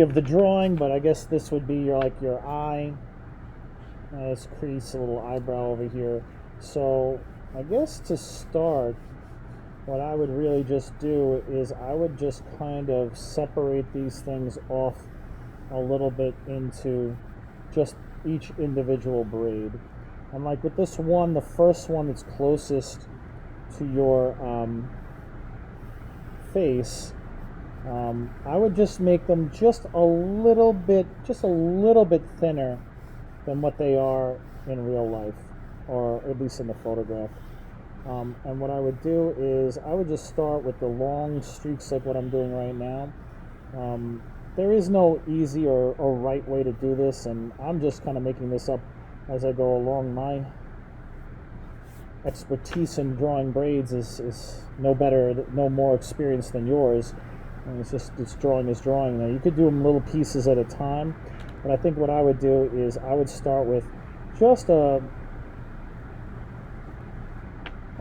of the drawing, but I guess this would be your eye. Let's crease a little eyebrow over here. So I guess to start, what I would really just do is I would just kind of separate these things off a little bit into just each individual braid. And like with this one, the first one that's closest to your face, I would just make them just a little bit thinner than what they are in real life, or at least in the photograph. And what I would do is I would just start with the long streaks like what I'm doing right now. There is no easy or right way to do this, and I'm just kind of making this up as I go along. My expertise in drawing braids is no more experienced than yours. And it's drawing is drawing. Now you could do them little pieces at a time, but I think what I would do is I would start with just a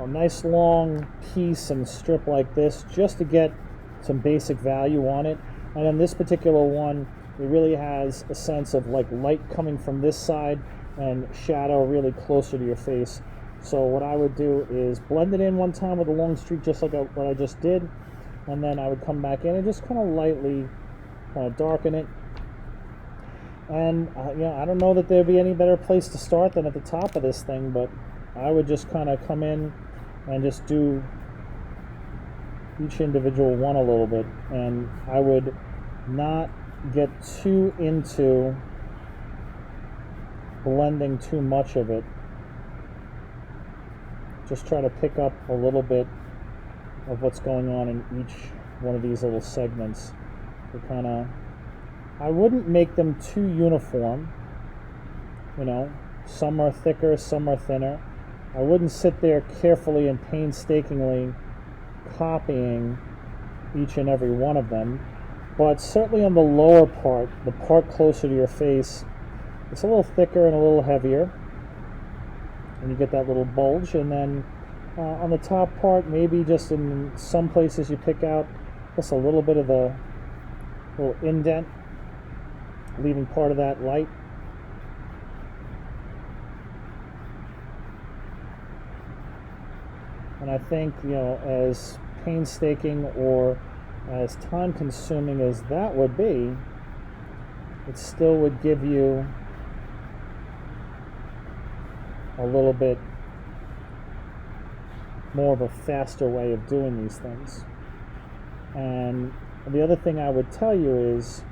nice long piece and strip like this, just to get some basic value on it. And on this particular one, it really has a sense of like light coming from this side and shadow really closer to your face. So what I would do is blend it in one time with a long streak, just like what I just did, and then I would come back in and just kind of lightly kind of darken it. And I don't know that there'd be any better place to start than at the top of this thing, but I would just kind of come in and just do each individual one a little bit, and I would not get too into blending too much of it. Just try to pick up a little bit of what's going on in each one of these little segments. I wouldn't make them too uniform. Some are thicker, some are thinner. I wouldn't sit there carefully and painstakingly copying each and every one of them, but certainly on the lower part, the part closer to your face, it's a little thicker and a little heavier, and you get that little bulge. And then on the top part, maybe just in some places you pick out just a little bit of the little indent, leaving part of that light. And I think, as painstaking or as time consuming as that would be, it still would give you a little bit more of a faster way of doing these things. And the other thing I would tell you is,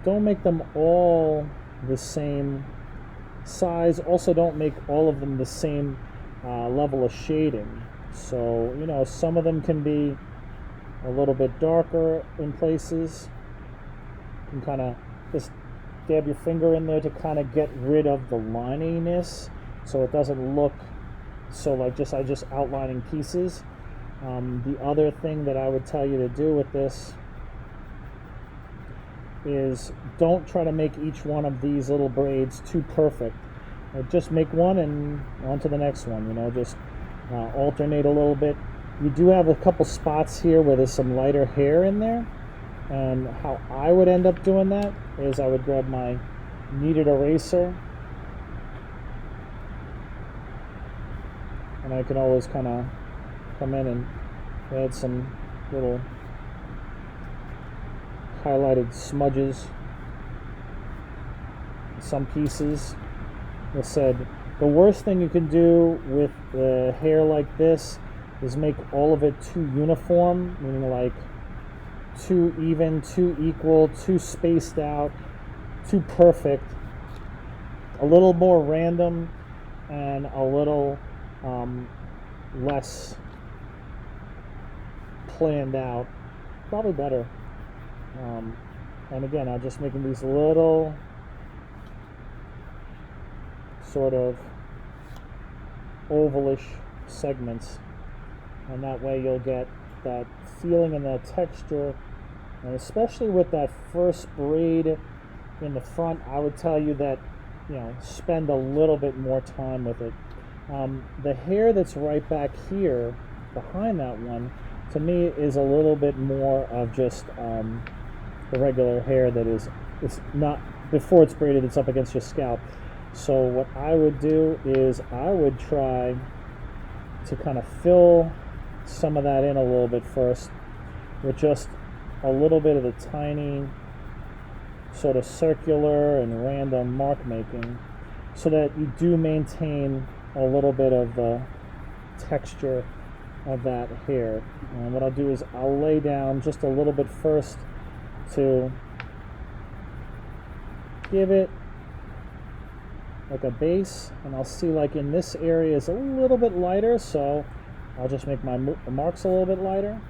don't make them all the same size. Also, don't make all of them the same level of shading. So, some of them can be a little bit darker in places. You can kind of just dab your finger in there to kind of get rid of the lininess, so it doesn't look so like I just outlining pieces. The other thing that I would tell you to do with this is don't try to make each one of these little braids too perfect. Just make one and on to the next one. Just alternate a little bit. You do have a couple spots here where there's some lighter hair in there, and how I would end up doing that is I would grab my kneaded eraser, and I can always kind of come in and add some little highlighted smudges in some pieces. I said, the worst thing you can do with the hair like this is make all of it too uniform, meaning like too even, too equal, too spaced out, too perfect. A little more random and a little less planned out, probably better. And again, I'm just making these little sort of ovalish segments, and that way you'll get that feeling and that texture. And especially with that first braid in the front, I would tell you that spend a little bit more time with it. The hair that's right back here behind that one, to me, is a little bit more of just the regular hair that is, it's not, before it's braided, it's up against your scalp. So what I would do is I would try to kind of fill some of that in a little bit first with just a little bit of the tiny sort of circular and random mark making, so that you do maintain a little bit of the texture of that hair. And what I'll do is I'll lay down just a little bit first to give it like a base, and I'll see like in this area is a little bit lighter, so I'll just make my marks a little bit lighter.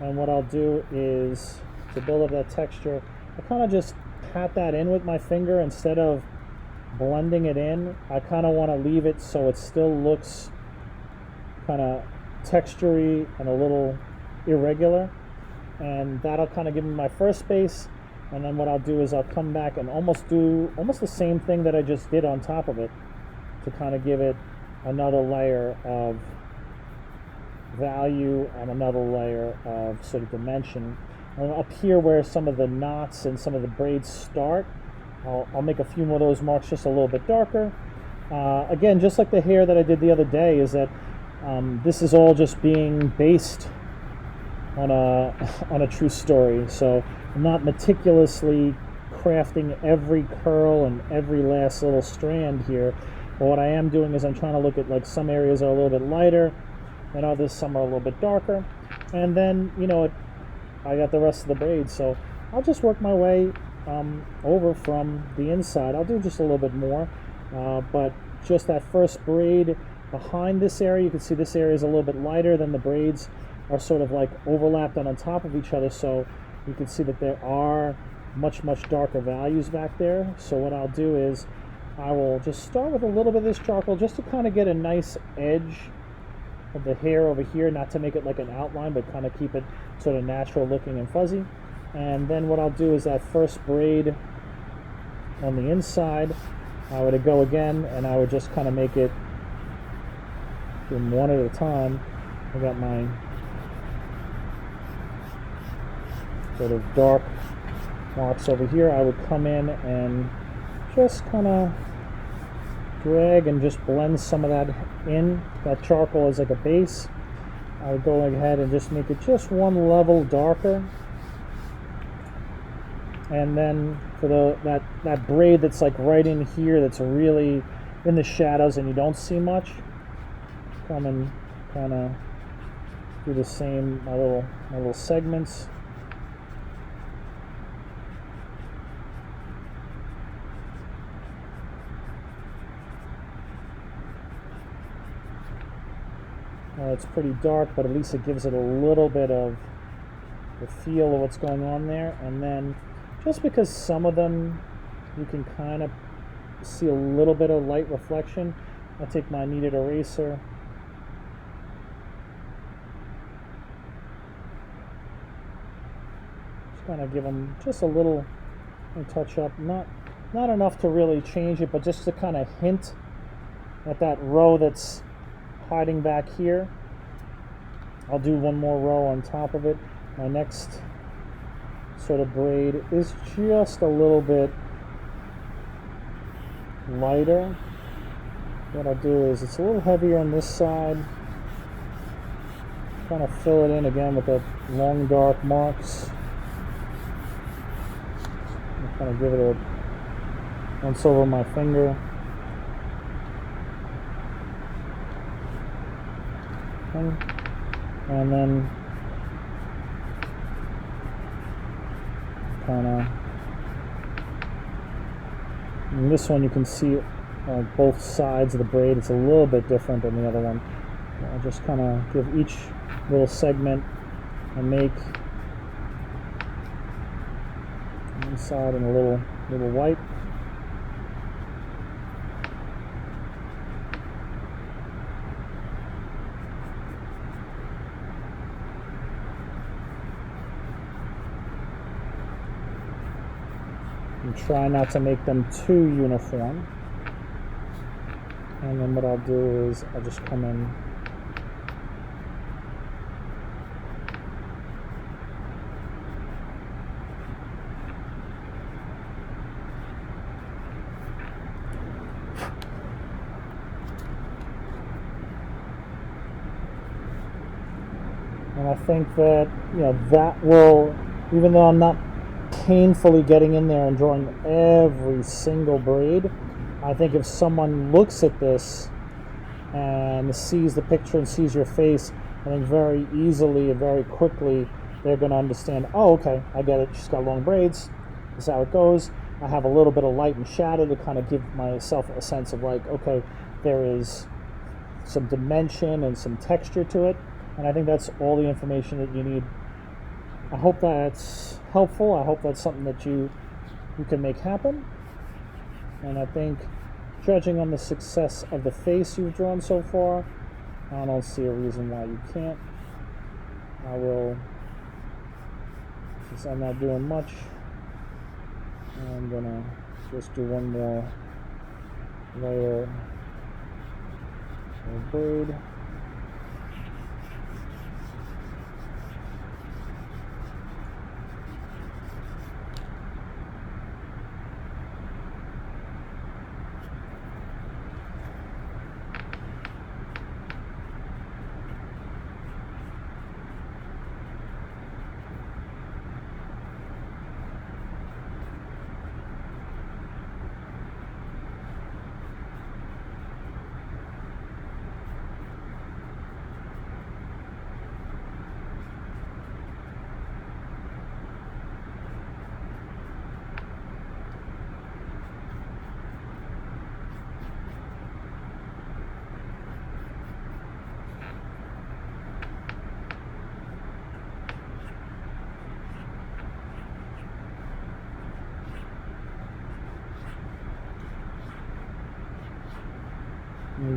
And what I'll do is, to build up that texture, I kind of just pat that in with my finger instead of blending it in. I kind of want to leave it so it still looks kind of textury and a little irregular, and that'll kind of give me my first base. And then what I'll do is I'll come back and do almost the same thing that I just did on top of it, to kind of give it another layer of value and another layer of sort of dimension. And up here where some of the knots and some of the braids start, I'll make a few more of those marks just a little bit darker. Again, just like the hair that I did the other day, is that this is all just being based on a true story. So I'm not meticulously crafting every curl and every last little strand here. But what I am doing is I'm trying to look at, like, some areas are a little bit lighter and others, some are a little bit darker. And then, you know, I got the rest of the braid, so I'll just work my way over from the inside. I'll do just a little bit more, but just that first braid behind this area, you can see this area is a little bit lighter than the braids are sort of like overlapped on top of each other, so you can see that there are much darker values back there. So what I'll do is I will just start with a little bit of this charcoal just to kind of get a nice edge of the hair over here, not to make it like an outline, but kind of keep it sort of natural looking and fuzzy. And then what I'll do is that first braid on the inside, I would go again, and I would just kind of make it in one at a time. I got my sort of dark marks over here. I would come in and just kind of drag and just blend some of that in. That charcoal is like a base. I would go ahead and just make it just one level darker. And then for that braid that's like right in here, that's really in the shadows and you don't see much, come and kind of do the same, my little segments. It's pretty dark, but at least it gives it a little bit of the feel of what's going on there. And then, just because some of them you can kind of see a little bit of light reflection, I'll take my kneaded eraser just kind of give them just a little touch up, not enough to really change it, but just to kind of hint at that row that's hiding back here. I'll do one more row on top of it. My next sort of braid is just a little bit lighter. What I'll do is it's a little heavier on this side. Kind of fill it in again with the long dark marks. And kind of give it a once over my finger. And then kind of, in this one you can see both sides of the braid. It's a little bit different than the other one. I'll just kind of give each little segment and make one side in a little white. And try not to make them too uniform. And then what I'll do is I'll just come in And I think that, you know, that will, even though I'm not painfully getting in there and drawing every single braid, I think if someone looks at this and sees the picture and sees your face, I think very easily and very quickly they're going to understand, oh, okay, I get it. She's got long braids. This is how it goes. I have a little bit of light and shadow to kind of give myself a sense of like, okay, there is some dimension and some texture to it. And I think that's all the information that you need. I hope that's helpful. I hope that's something that you can make happen. And I think, judging on the success of the face you've drawn so far, I don't see a reason why you can't. I will, since I'm not doing much, I'm gonna just do one more layer of braid.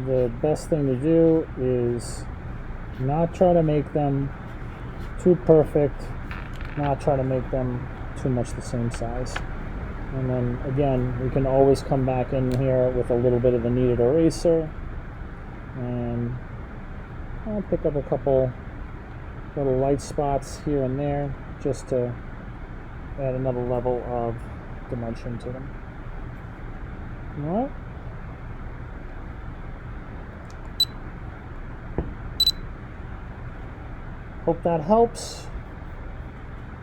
The best thing to do is not try to make them too perfect, not try to make them too much the same size. And then again, we can always come back in here with a little bit of the kneaded eraser, and I'll pick up a couple little light spots here and there just to add another level of dimension to them. All right. Hope that helps.